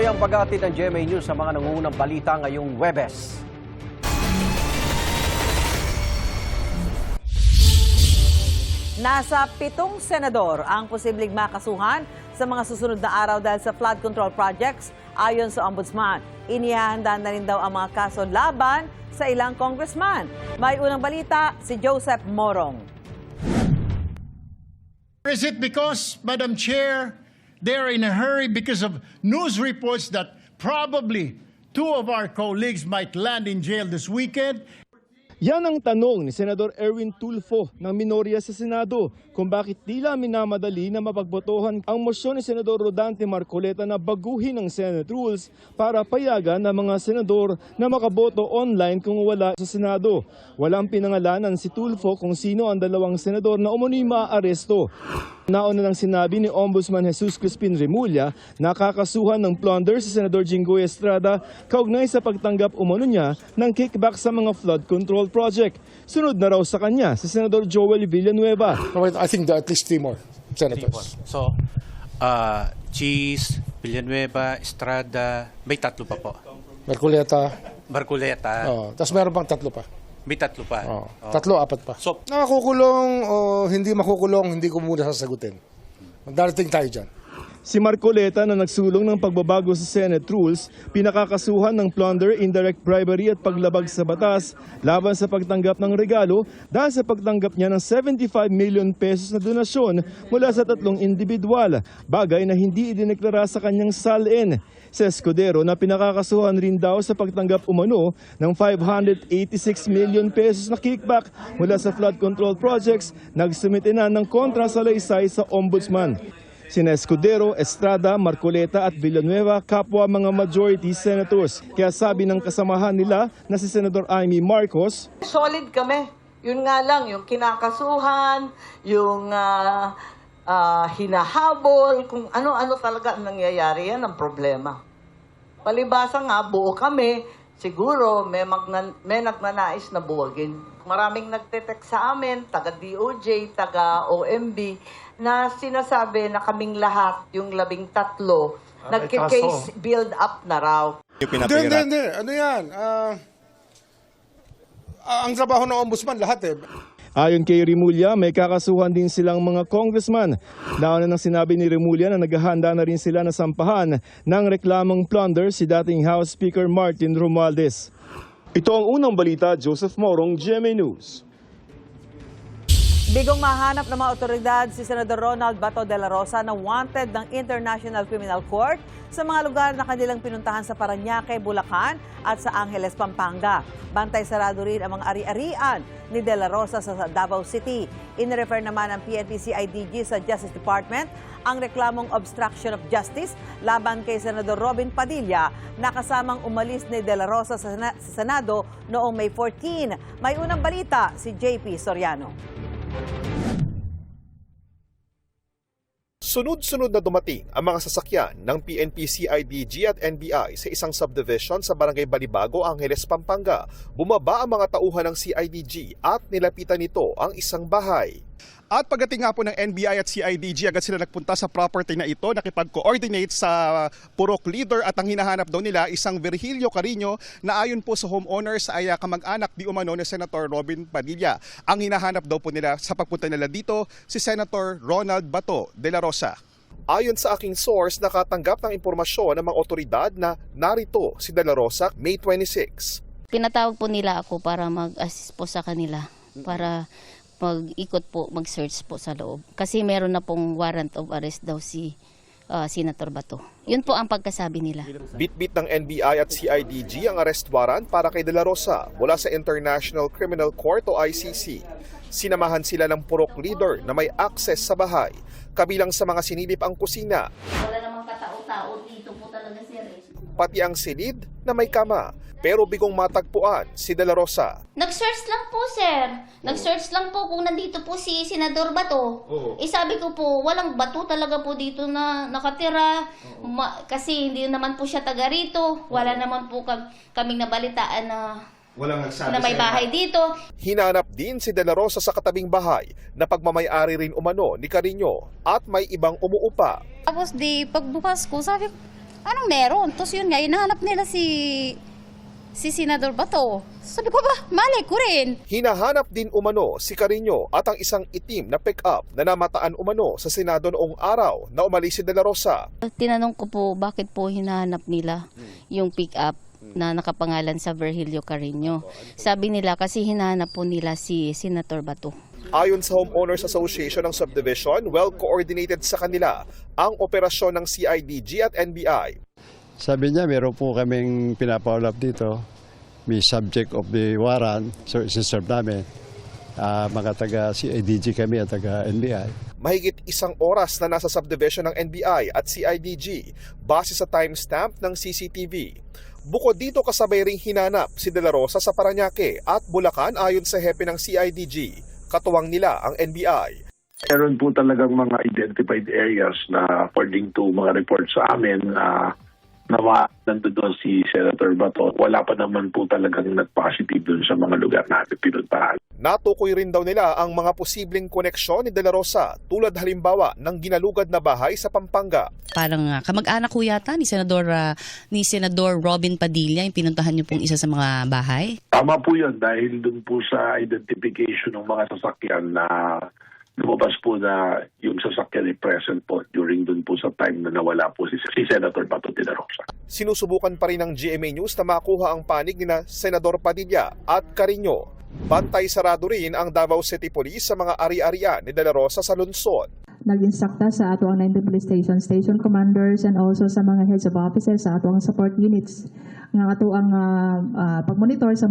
ang pag-aatid ng GMA News sa mga nangungunang balita ngayong Huwebes. Nasa 7 senador ang posibleng makasuhan sa mga susunod na araw dahil sa flood control projects ayon sa Ombudsman. Inihahanda na rin daw ang mga kaso laban sa ilang congressman. May unang balita si Joseph Morong. Is it because, Madam Chair, they're in a hurry because of news reports that probably 2 of our colleagues might land in jail this weekend? Yan ang tanong ni Senador Erwin Tulfo ng minorya sa Senado kung bakit tila minamadali na mapagbotohan ang mosyon ni Senador Rodante Marcoleta na baguhin ang Senate rules para payagan ng mga senador na makaboto online kung wala sa Senado. Walang pinangalanan si Tulfo kung sino ang 2 senador na umano'y maaaresto. Nauna nang sinabi ni Ombudsman Jesus Crispin Remulla na kakasuhan ng plunder si Senador Jinggoy Estrada kaugnay sa pagtanggap umano niya ng kickback sa mga flood control project. Sunod na raw sa kanya si Senador Joel Villanueva. I think there are at least 3 more senators. So, Cheese, Villanueva, Estrada, may 3 pa po. Marcoleta. Marcoleta, Tapos meron pang 3 pa. may 3 pa. 3, 4 pa. So, Nakakukulong o hindi makukulong, hindi ko muna sasagutin. Darating tayo dyan. Si Marcoleta na nagsulong ng pagbabago sa Senate rules, pinakakasuhan ng plunder, indirect bribery at paglabag sa batas laban sa pagtanggap ng regalo dahil sa pagtanggap niya ng 75 million pesos na donasyon mula sa 3 individual, bagay na hindi idineklara sa kanyang salin. Si Escudero na pinakakasuhan rin daw sa pagtanggap umano ng 586 million pesos na kickback mula sa flood control projects, nagsumite na ng kontra salaysay sa Ombudsman. Sina Escudero, Estrada, Marcoleta at Villanueva kapwa mga majority senators. Kaya sabi ng kasamahan nila na si Senador Amy Marcos, solid kami. Yun nga lang, yung kinakasuhan, yung hinahabol, kung ano-ano talaga ang nangyayari, yan ang problema. Palibasa nga, buo kami, siguro may nagnanais na buwagin. Maraming nagtetext sa amin, taga-DOJ, taga-OMB, na sinasabi na kaming lahat, yung 13, nagka-case build up na raw. Hindi. Ano yan? Ang trabaho ng ombudsman, lahat eh. ayon kay Remulla, may kakasuhan din silang mga congressman. Nauna nang sinabi ni Remulla na naghahanda na rin sila na sampahan ng reklamong plunder si dating House Speaker Martin Romualdez. Ito ang unang balita, Joseph Morong, GMA News. Bigong mahanap ng mga otoridad si Senador Ronald Bato de la Rosa na wanted ng International Criminal Court sa mga lugar na kanilang pinuntahan sa Parañaque, Bulacan at sa Angeles, Pampanga. Bantay sarado rin ang mga ari-arian ni de la Rosa sa Davao City. In-refer naman ng PNP-CIDG sa Justice Department ang reklamong obstruction of justice laban kay Senador Robin Padilla na kasamang umalis ni de la Rosa sa Senado noong May 14. May unang balita si JP Soriano. Sunod-sunod na dumating ang mga sasakyan ng PNP, CIDG at NBI sa isang subdivision sa Barangay Balibago, Angeles, Pampanga. Bumaba ang mga tauhan ng CIDG at nilapitan nito ang isang bahay. At pagdating nga po ng NBI at CIDG, agad sila nagpunta sa property na ito, nakipag-coordinate sa purok leader at ang hinahanap daw nila isang Virgilio Carino na ayon po sa homeowners ay kamag-anak di umano ni Senator Robin Padilla. Ang hinahanap daw po nila sa pagpunta nila dito si Senator Ronald Bato de la Rosa. Ayon sa aking source, nakatanggap ng impormasyon ng mga otoridad na narito si de la Rosa May 26. Pinatawag po nila ako para mag-assist po sa kanila, para mag-ikot po, mag-search po sa loob. Kasi meron na pong warrant of arrest daw si Senator Bato. Yun po ang pagkasabi nila. Bitbit ng NBI at CIDG ang arrest warrant para kay de la Rosa mula sa International Criminal Court o ICC. Sinamahan sila ng purok leader na may access sa bahay. Kabilang sa mga sinilip ang kusina. Wala namang katao-tao dito po talaga, sir. Pati ang silid na may kama. Pero bigong matagpuan si de la Rosa. Nag-search lang po, sir. Nag-search lang po kung nandito po si Senador Bato. Sabi ko po, walang bato talaga po dito na nakatira. Kasi hindi naman po siya taga rito. Wala naman po kaming nabalitaan na may bahay dito. Hinanap din si de la Rosa sa katabing bahay na pagmamay-ari rin umano ni Carino at may ibang umuupa. Tapos pagbukas ko, sabi ko, Anong meron? Tapos yun nga, hinahanap nila si Senador Bato. Sabi ko ba, malay ko rin. Hinahanap din umano si Carino at ang isang itim na pick-up na namataan umano sa Senado noong araw na umalis si De La Rosa. Tinanong ko po, bakit po hinahanap nila yung pick-up na nakapangalan sa Virgilio Carino. Sabi nila kasi hinahanap po nila si Senator Bato. Ayon sa Homeowners Association ng Subdivision, well-coordinated sa kanila ang operasyon ng CIDG at NBI. Sabi niya, meron po kaming pinapaulap dito. May subject of the warrant, so isi-serve namin. Mga taga-CIDG kami at taga-NBI. Mahigit 1 oras na nasa subdivision ng NBI at CIDG base sa timestamp ng CCTV. Bukod dito kasabay ring hinanap si De La Rosa sa Parañaque at Bulacan ayon sa hepe ng CIDG. Katuwang nila ang NBI. Meron po talagang mga identified areas na according to mga reports sa amin na nandun doon si Senator Bato. Wala pa naman po talagang nag-positive doon sa mga lugar natin pinuntahan. Natukoy rin daw nila ang mga posibleng koneksyon ni De La Rosa tulad halimbawa ng ginalugad na bahay sa Pampanga. Parang kamag-anak ko yata ni Senador Robin Padilla yung pinuntahan niyo pong isa sa mga bahay? Tama po yun dahil doon po sa identification ng mga sasakyan na lumabas po na yung sasakyan ay present po during dun po sa time na nawala po si Senator Bato de la Rosa. Sinusubukan pa rin ng GMA News na makuha ang panig ni Senador Padilla at Carino. Bantay sarado rin ang Davao City Police sa mga ari-arian ni De La Rosa sa lungsod. Nag-insakta sa ato ang 19 police station commanders and also sa mga heads of offices sa ato ang support units nga ato ang pag-monitor sa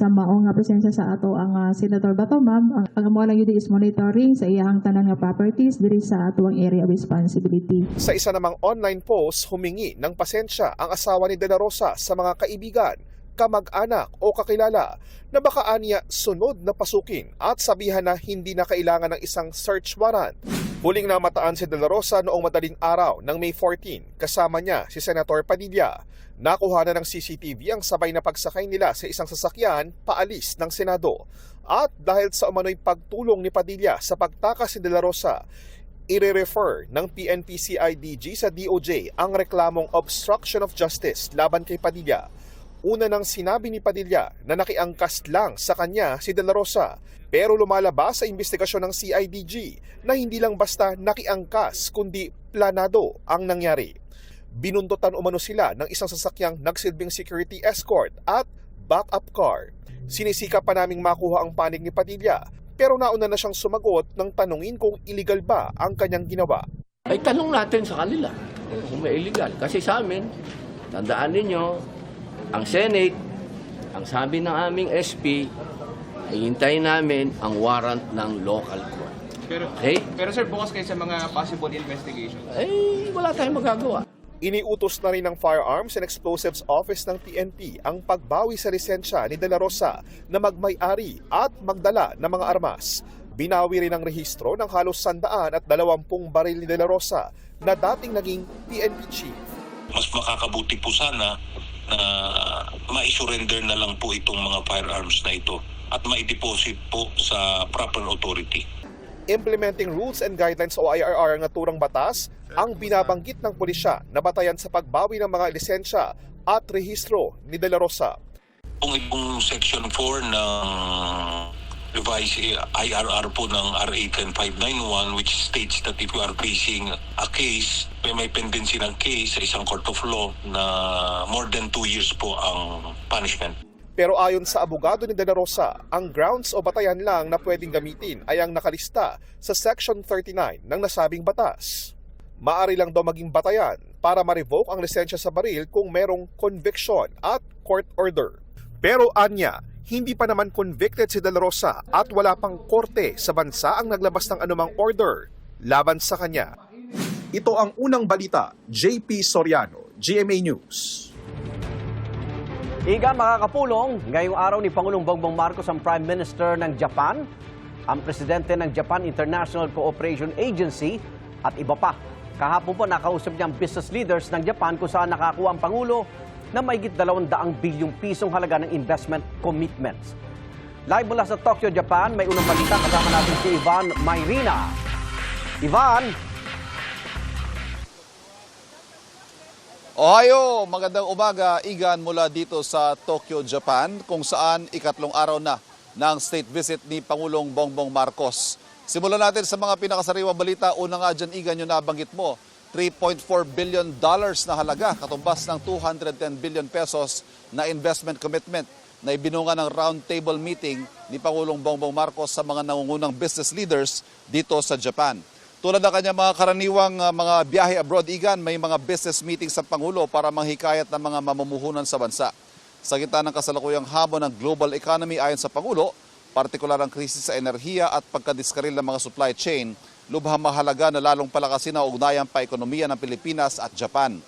maong presensya sa ato ang Senator Bato, ma'am. Ang mo lang yun is monitoring sa iyang tanan nga properties diri sa ato ang area of responsibility. Sa isa namang online post, humingi ng pasensya ang asawa ni De La Rosa sa mga kaibigan, kamag-anak o kakilala na baka aniya sunod na pasukin at sabihan na hindi na kailangan ng isang search warrant. Huling namataan si De La Rosa noong madaling araw ng May 14, kasama niya si Senator Padilla. Nakuha na ng CCTV ang sabay na pagsakay nila sa isang sasakyan paalis ng Senado. At dahil sa umano'y pagtulong ni Padilla sa pagtakas ni De La Rosa, ire-refer ng PNP-CIDG sa DOJ ang reklamong obstruction of justice laban kay Padilla. Una nang sinabi ni Padilla na nakiangkas lang sa kanya si De La Rosa, pero lumalabas sa investigasyon ng CIDG na hindi lang basta nakiangkas kundi planado ang nangyari. Binundutan umano sila ng isang sasakyang nagsilbing security escort at backup car. Sinisika pa naming makuha ang panig ni Padilla, pero nauna na siyang sumagot ng tanungin kung illegal ba ang kanyang ginawa. Ay tanong natin sa kanila kung may illegal. Kasi sa amin, tandaan ninyo, ang Senate, ang sabi ng aming SP, ay hintayin namin ang warrant ng local court. Pero sir, bukas kayo sa mga possible investigations? Eh, wala tayong magagawa. Iniutos na rin ng Firearms and Explosives Office ng PNP ang pagbawi sa lisensya ni De La Rosa na magmay-ari at magdala ng mga armas. Binawi rin ang rehistro ng halos 120 baril ni De La Rosa na dating naging PNP chief. Mas makakabuti po sana na ma-surrender na lang po itong mga firearms na ito at ma-deposit po sa proper authority. Implementing rules and guidelines o IRR ang naturang batas ang binabanggit ng pulisya na batayan sa pagbawi ng mga lisensya at rehistro ni De La Rosa. Kung itong Section 4 ng revised IRR po ng RA 10591 which states that if you are facing a case, may pendency ng case sa isang court of law na more than 2 years po ang punishment. Pero ayon sa abogado ni De La Rosa, ang grounds o batayan lang na pwedeng gamitin ay ang nakalista sa Section 39 ng nasabing batas. Maari lang daw maging batayan para ma-revoke ang lisensya sa baril kung merong conviction at court order. Pero anya, hindi pa naman convicted si De La Rosa at wala pang korte sa bansa ang naglabas ng anumang order laban sa kanya. Ito ang unang balita, JP Soriano, GMA News. Igan makakapulong, ngayong araw ni Pangulong Bongbong Marcos ang Prime Minister ng Japan, ang Presidente ng Japan International Cooperation Agency at iba pa. Kahapon po nakausap niya ang business leaders ng Japan kung saan nakakuha ang Pangulo na mahigit 200 bilyong pisong halaga ng investment commitments. Live mula sa Tokyo, Japan, may unang balita kasama natin si Ivan Mayrina. Ivan! Ohayo, magandang umaga, Igan, mula dito sa Tokyo, Japan, kung saan ikatlong araw na ng state visit ni Pangulong Bongbong Marcos. Simulan natin sa mga pinakasariwang balita. Una nga dyan, Igan, yung nabanggit mo, $3.4 billion na halaga, katumbas ng 210 billion pesos na investment commitment na ibinunga ng roundtable meeting ni Pangulong Bongbong Marcos sa mga nangungunang business leaders dito sa Japan. Tulad ng kanyang mga karaniwang mga biyahe abroad, Igan, may mga business meeting sa Pangulo para manghikayat ng mga mamumuhunan sa bansa. Sa gitna ng kasalukuyang hamon ng global economy ayon sa Pangulo, partikular ang krisis sa enerhiya at pagkadiskaril ng mga supply chain, lubhang mahalaga na lalong palakasin ang ugnayang pa-ekonomiya ng Pilipinas at Japan.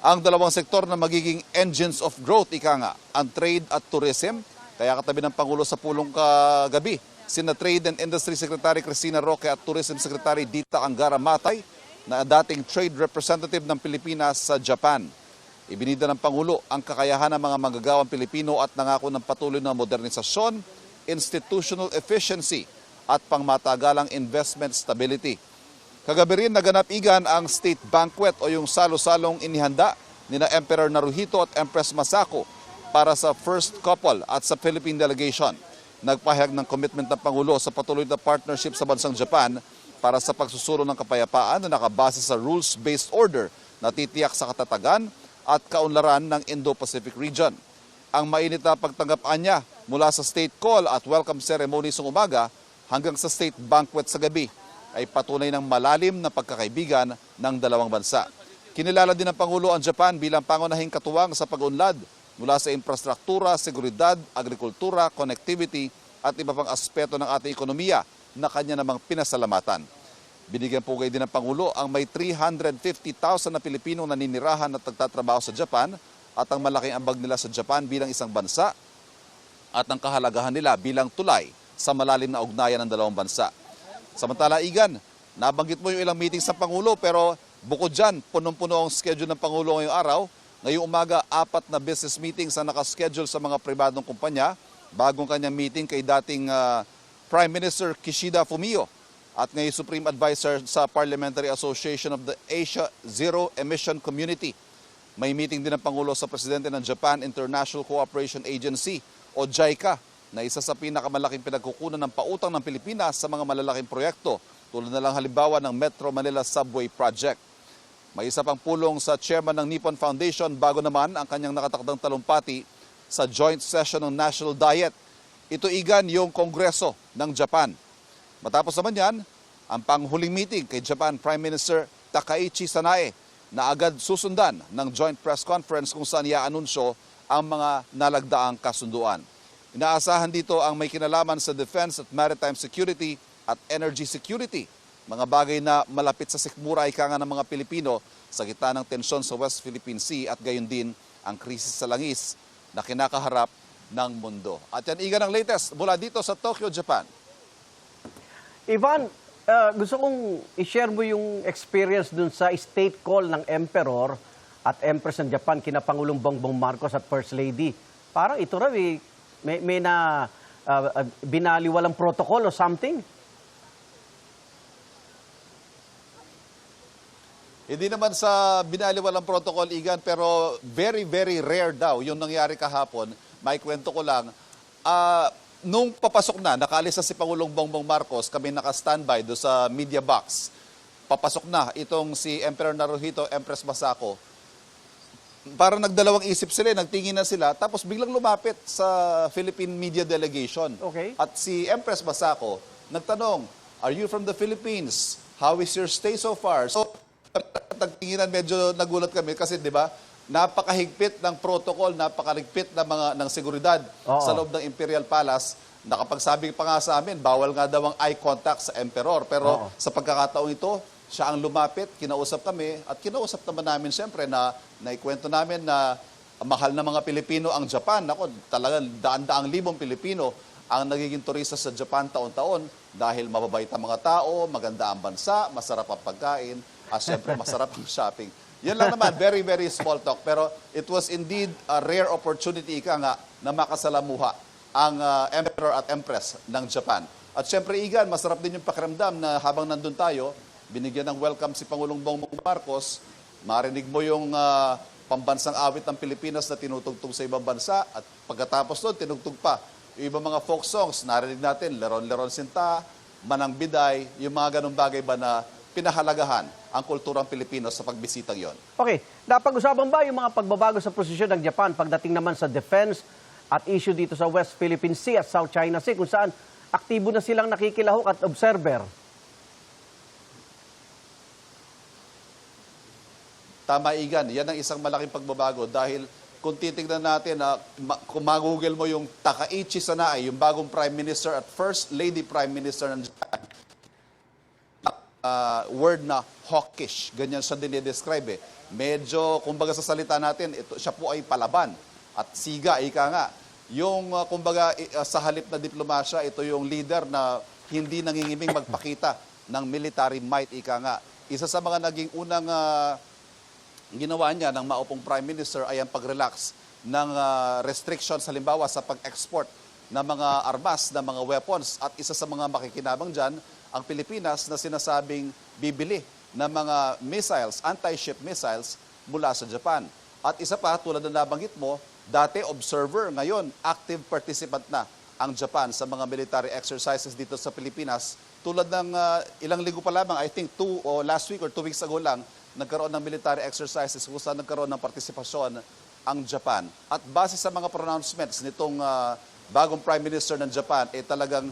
Ang dalawang sektor na magiging engines of growth, ika nga, ang trade at tourism, kaya katabi ng Pangulo sa pulong kagabi, sina Trade and Industry Secretary Cristina Roque at Tourism Secretary Dita Angara Matay na dating trade representative ng Pilipinas sa Japan. Ibinida ng Pangulo ang kakayahan ng mga manggagawang Pilipino at nangako ng patuloy na modernisasyon, institutional efficiency at pangmatagalang investment stability. Kagabi rin naganap, Igan, ang state banquet o yung salo-salong inihanda nina Emperor Naruhito at Empress Masako para sa first couple at sa Philippine delegation. Nagpahayag ng commitment ng Pangulo sa patuloy na partnership sa bansang Japan para sa pagsusulong ng kapayapaan na nakabase sa rules-based order na titiyak sa katatagan at kaunlaran ng Indo-Pacific region. Ang mainit na pagtanggap niya mula sa state call at welcome ceremony sa umaga hanggang sa state banquet sa gabi ay patunay ng malalim na pagkakaibigan ng dalawang bansa. Kinilala din ng Pangulo ang Japan bilang pangunahing katuwang sa pag-unlad mula sa infrastruktura, seguridad, agrikultura, connectivity at iba pang aspeto ng ating ekonomiya na kanya namang pinasalamatan. Binigyan pugay din ng Pangulo ang may 350,000 na Pilipinong naninirahan at nagtatrabaho sa Japan at ang malaking ambag nila sa Japan bilang isang bansa at ang kahalagahan nila bilang tulay sa malalim na ugnayan ng dalawang bansa. Samantala, Igan, nabanggit mo yung ilang meeting sa Pangulo pero bukod dyan, punong-puno ang schedule ng Pangulo ngayong araw. Ngayong umaga, 4 na business meetings ang nakaschedule sa mga pribadong kumpanya. Bagong kanyang meeting kay dating Prime Minister Kishida Fumio at ngayon Supreme Advisor sa Parliamentary Association of the Asia Zero Emission Community. May meeting din ng Pangulo sa Presidente ng Japan International Cooperation Agency o JICA na isa sa pinakamalaking pinagkukunan ng pautang ng Pilipinas sa mga malalaking proyekto tulad na lang halimbawa ng Metro Manila Subway Project. May isa pang pulong sa chairman ng Nippon Foundation bago naman ang kanyang nakatakdang talumpati sa joint session ng National Diet. Ito, Igan, yung Kongreso ng Japan. Matapos naman yan, ang panghuling meeting kay Japan Prime Minister Takaichi Sanae na agad susundan ng joint press conference kung saan i-anunsyo ang mga nalagdaang kasunduan. Inaasahan dito ang may kinalaman sa defense at maritime security at energy security. Mga bagay na malapit sa sikmura ika nga ng mga Pilipino sa gitna ng tensyon sa West Philippine Sea at gayon din ang krisis sa langis na kinakaharap ng mundo. At yan, Igan, ang latest mula dito sa Tokyo, Japan. Ivan, gusto kong i-share mo yung experience dun sa state call ng Emperor at Empress ng Japan kina Pangulong Bongbong Marcos at First Lady. Parang ito raw may na binaliwalang protocol o something. Hindi naman sa binaliwalang protocol, Igan, pero very, very rare daw yung nangyari kahapon. May kwento ko lang. Nung papasok na, nakaalis na si Pangulong Bongbong Marcos, kami naka-standby doon sa media box. Papasok na itong si Emperor Naruhito, Empress Masako. Parang nagdalawang isip sila, nagtingin na sila, tapos biglang lumapit sa Philippine Media Delegation. Okay. At si Empress Masako nagtanong, "Are you from the Philippines? How is your stay so far?" So, nagtinginan, medyo nagulat kami kasi 'di ba, napakahigpit ng protocol, napakahigpit ng seguridad sa loob ng Imperial Palace. Nakapagsabi pa nga sa amin, bawal nga daw ang eye contact sa Emperor. Pero sa pagkakataong ito, siya ang lumapit, kinausap kami at kinausap naman namin siyempre na naikwento namin na mahal na mga Pilipino ang Japan. Ako, talagang daan-daang libong Pilipino ang nagiging turista sa Japan taon-taon dahil mababait ang mga tao, maganda ang bansa, masarap ang pagkain, at siyempre masarap ang shopping. Yan lang naman, very, very small talk. Pero it was indeed a rare opportunity ika nga na makasalamuha ang Emperor at Empress ng Japan. At siyempre, Igan, masarap din yung pakiramdam na habang nandun tayo, binigyan ng welcome si Pangulong Bongbong Marcos, marinig mo yung pambansang awit ng Pilipinas na tinutugtog sa ibang bansa at pagkatapos doon, tinugtog pa yung ibang mga folk songs. Narinig natin, Leron-Leron Sinta, Manang Biday, yung mga ganung bagay ba na pinahalagahan ang kulturang Pilipino sa pagbisitang yon. Okay, napag-usapan ba yung mga pagbabago sa posisyon ng Japan pagdating naman sa defense at issue dito sa West Philippine Sea at South China Sea kung saan aktibo na silang nakikilahok at observer? Tama, Igan, yan ang isang malaking pagbabago dahil kung titignan natin, kung mag-google mo yung Takaichi Sanae, yung bagong Prime Minister at First Lady Prime Minister ng Japan, word na hawkish, ganyan siya dinidescribe eh. Medyo, kumbaga sa salita natin, siya po ay palaban at siga, ika nga. Yung, kumbaga, sa halip na diplomasya, ito yung leader na hindi nangingiming magpakita ng military might, ika nga. Isa sa mga naging unang ginawa niya ng maupong Prime Minister ay ang pag-relax ng restrictions halimbawa sa pag-export ng mga armas, ng mga weapons. At isa sa mga makikinabang dyan, ang Pilipinas na sinasabing bibili ng mga missiles, anti-ship missiles mula sa Japan. At isa pa, tulad na nabanggit mo, dati observer, ngayon active participant na ang Japan sa mga military exercises dito sa Pilipinas. Tulad ng ilang linggo pa lamang, I think last week or 2 weeks ago lang, nagkaroon ng military exercises kung saan nagkaroon ng partisipasyon ang Japan. At base sa mga pronouncements nitong bagong Prime Minister ng Japan, talagang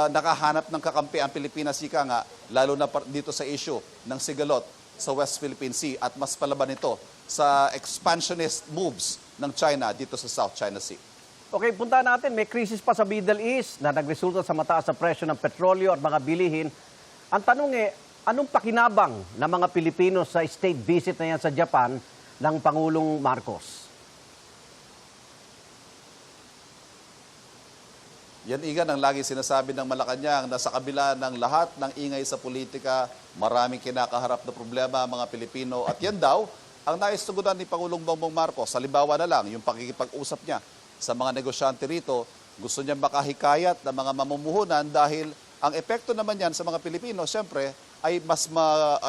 nakahanap ng kakampi ang Pilipinas, ika nga, lalo na dito sa issue ng sigalot sa West Philippine Sea at mas palaban ito sa expansionist moves ng China dito sa South China Sea. Okay, punta natin. May krisis pa sa Middle East na nagresulta sa mataas na presyo ng petrolyo at mga bilihin. Ang tanong anong pakinabang ng mga Pilipino sa state visit na yan sa Japan ng Pangulong Marcos? Yan, Igan, ang lagi sinasabi ng Malacanang na sa kabila ng lahat ng ingay sa politika, maraming kinakaharap na problema ang mga Pilipino. At yan daw, ang nais tugunan ni Pangulong Bongbong Marcos. Halimbawa na lang, yung pakikipag-usap niya sa mga negosyante rito, gusto niya makahikayat ng mga mamumuhunan dahil ang epekto naman yan sa mga Pilipino, siyempre, ay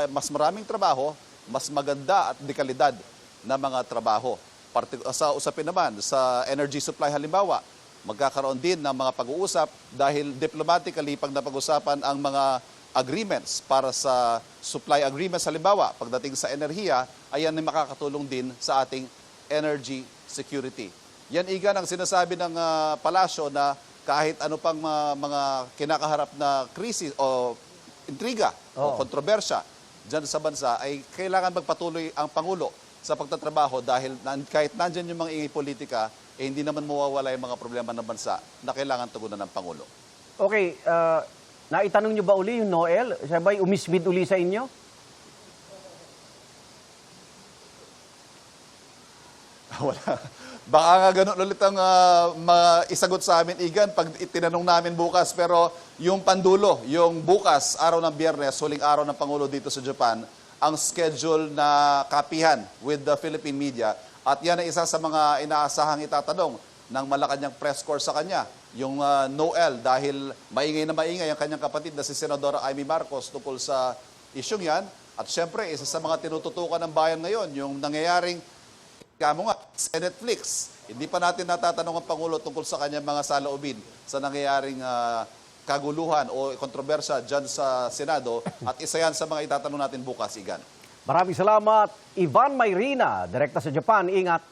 mas maraming trabaho, mas maganda at dekalidad na mga trabaho. Sa usapin naman, sa energy supply halimbawa, magkakaroon din ng mga pag-uusap dahil diplomatically pag napag-usapan ang mga agreements para sa supply agreements halimbawa, pagdating sa enerhiya, ayan ay makakatulong din sa ating energy security. Yan, Igan, ang sinasabi ng palasyo na kahit ano pang mga kinakaharap na krisis o intriga o kontrobersya dyan sa bansa, ay kailangan magpatuloy ang Pangulo sa pagtatrabaho dahil kahit nandyan yung mga ingay politika, hindi naman mawawala yung mga problema ng bansa na kailangan tugunan ng Pangulo. Okay, naitanong nyo ba uli yung Noel? Siya ba'y umismid uli sa inyo? Wala. Baka nga ganun ulit ang isagot sa amin, Igan, pag itinanong namin bukas. Pero yung pandulo, yung bukas, araw ng Biyernes, huling araw ng Pangulo dito sa Japan, ang schedule na kapihan with the Philippine media. At yan ay isa sa mga inaasahang itatanong ng Malacanang press corps sa kanya. Yung Noel, dahil maingay na maingay ang kanyang kapatid na si Senadora Amy Marcos tungkol sa isyong yan. At syempre, isa sa mga tinututukan ng bayan ngayon, yung nangyayaring kamo nga, sa Netflix. Hindi pa natin natatanong ang Pangulo tungkol sa kanyang mga saloobin sa nangyayaring kaguluhan o kontrobersya dyan sa Senado. At isa yan sa mga itatanong natin bukas, Igan. Maraming salamat, Ivan Mayrina, direkta sa Japan. Ingat.